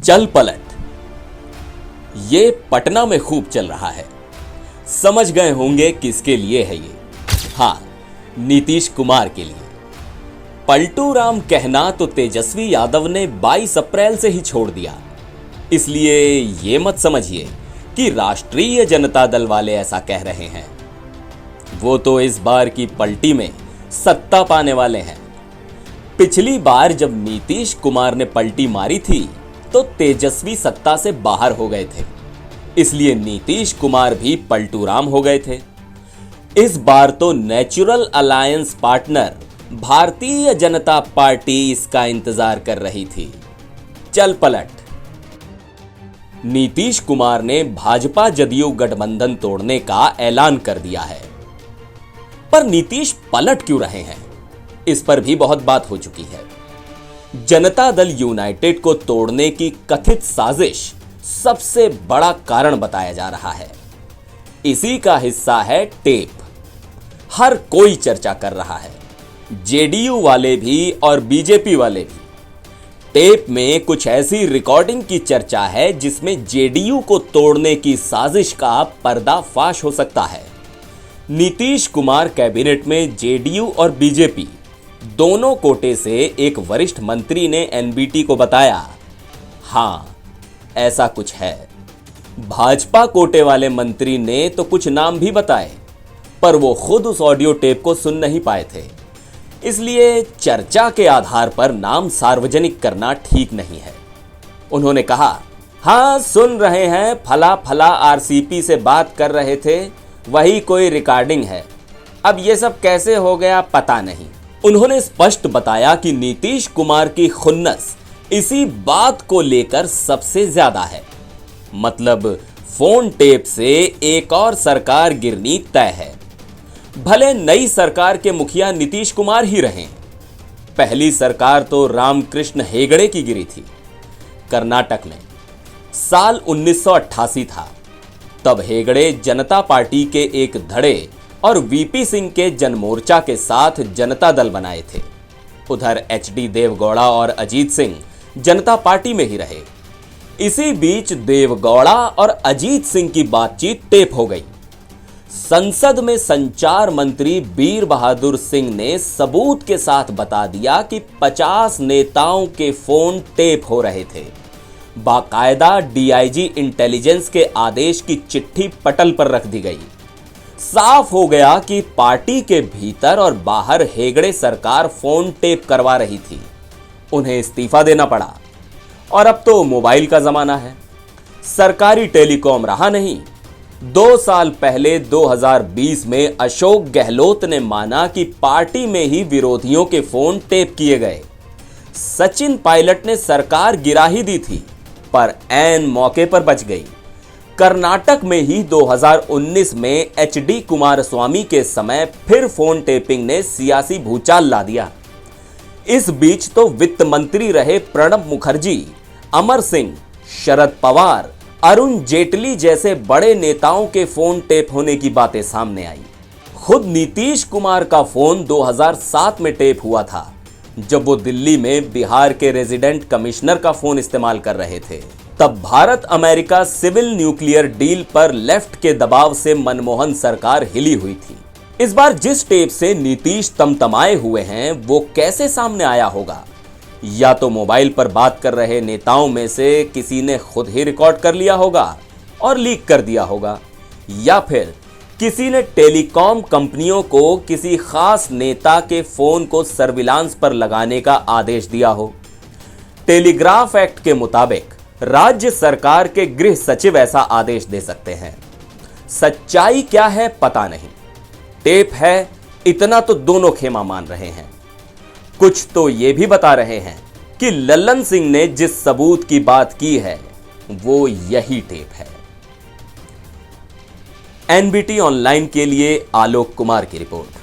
चल पलट ये पटना में खूब चल रहा है। समझ गए होंगे किसके लिए है ये। हाँ, नीतीश कुमार के लिए। पलटू राम कहना तो तेजस्वी यादव ने 22 अप्रैल से ही छोड़ दिया। इसलिए ये मत समझिए कि राष्ट्रीय जनता दल वाले ऐसा कह रहे हैं। वो तो इस बार की पलटी में सत्ता पाने वाले हैं। पिछली बार जब नीतीश कुमार ने पलटी मारी थी तो तेजस्वी सत्ता से बाहर हो गए थे, इसलिए नीतीश कुमार भी पलटू राम हो गए थे। इस बार तो natural alliance partner Bharatiya Janata party इसका इंतजार कर रही थी। चल पलट। नीतीश कुमार ने भाजपा जदयू गठबंधन तोड़ने का ऐलान कर दिया है, पर नीतीश पलट क्यों रहे हैं, इस पर भी बहुत बात हो चुकी है। जनता दल यूनाइटेड को तोड़ने की कथित साजिश सबसे बड़ा कारण बताया जा रहा है। इसी का हिस्सा है टेप। हर कोई चर्चा कर रहा है, जेडीयू वाले भी और बीजेपी वाले भी। टेप में कुछ ऐसी रिकॉर्डिंग की चर्चा है जिसमें जेडीयू को तोड़ने की साजिश का पर्दाफाश हो सकता है। नीतीश कुमार कैबिनेट में जेडीयू और बीजेपी दोनों कोटे से एक वरिष्ठ मंत्री ने एनबीटी को बताया, हां ऐसा कुछ है। भाजपा कोटे वाले मंत्री ने तो कुछ नाम भी बताए, पर वो खुद उस ऑडियो टेप को सुन नहीं पाए थे, इसलिए चर्चा के आधार पर नाम सार्वजनिक करना ठीक नहीं है। उन्होंने कहा, हां सुन रहे हैं, फला फला आरसीपी से बात कर रहे थे, वही कोई रिकॉर्डिंग है। अब ये सब कैसे हो गया पता नहीं। उन्होंने स्पष्ट बताया कि नीतीश कुमार की खुन्नस इसी बात को लेकर सबसे ज्यादा है। मतलब फोन टेप से एक और सरकार गिरनी तय है, भले नई सरकार के मुखिया नीतीश कुमार ही रहें। पहली सरकार तो रामकृष्ण हेगड़े की गिरी थी कर्नाटक में। साल 1988 था। तब हेगड़े जनता पार्टी के एक धड़े और वीपी सिंह के जनमोर्चा के साथ जनता दल बनाए थे। उधर एचडी देवगौड़ा और अजीत सिंह जनता पार्टी में ही रहे। इसी बीच देवगौड़ा और अजीत सिंह की बातचीत टेप हो गई। संसद में संचार मंत्री बीर बहादुर सिंह ने सबूत के साथ बता दिया कि 50 नेताओं के फोन टेप हो रहे थे। बाकायदा डीआईजी इंटेलिजेंस के आदेश की चिट्ठी पटल पर रख दी गई। साफ हो गया कि पार्टी के भीतर और बाहर हेगड़े सरकार फोन टेप करवा रही थी। उन्हें इस्तीफा देना पड़ा। और अब तो मोबाइल का जमाना है, सरकारी टेलीकॉम रहा नहीं। 2 साल पहले 2020 में अशोक गहलोत ने माना कि पार्टी में ही विरोधियों के फोन टेप किए गए। सचिन पायलट ने सरकार गिरा ही दी थी, पर ऐन मौके पर बच गई। कर्नाटक में ही 2019 में एचडी कुमारस्वामी के समय फिर फोन टेपिंग ने सियासी भूचाल ला दिया। इस बीच तो वित्त मंत्री रहे प्रणब मुखर्जी, अमर सिंह, शरद पवार, अरुण जेटली जैसे बड़े नेताओं के फोन टेप होने की बातें सामने आई। खुद नीतीश कुमार का फोन 2007 में टेप हुआ था, जब वो दिल्ली में बिहार के रेजिडेंट कमिश्नर का फोन इस्तेमाल कर रहे थे। तब Bharat America civil nuclear deal पर लेफ्ट के दबाव से मनमोहन सरकार हिली हुई थी। इस बार जिस टेप से नीतीश तमतमाए हुए हैं वो कैसे सामने आया होगा? या तो मोबाइल पर बात कर रहे नेताओं में से किसी ने खुद ही रिकॉर्ड कर लिया होगा और लीक कर दिया होगा, या फिर किसी ने टेलीकॉम कंपनियों को किसी खास नेता के फोन को सर्विलांस पर लगाने का आदेश दिया हो। टेलीग्राफ एक्ट के मुताबिक राज्य सरकार के गृह सचिव ऐसा आदेश दे सकते हैं। सच्चाई क्या है पता नहीं। टेप है इतना तो दोनों खेमा मान रहे हैं। कुछ तो ये भी बता रहे हैं कि लल्लन सिंह ने जिस सबूत की बात की है वो यही टेप है। एनबीटी ऑनलाइन के लिए आलोक कुमार की रिपोर्ट।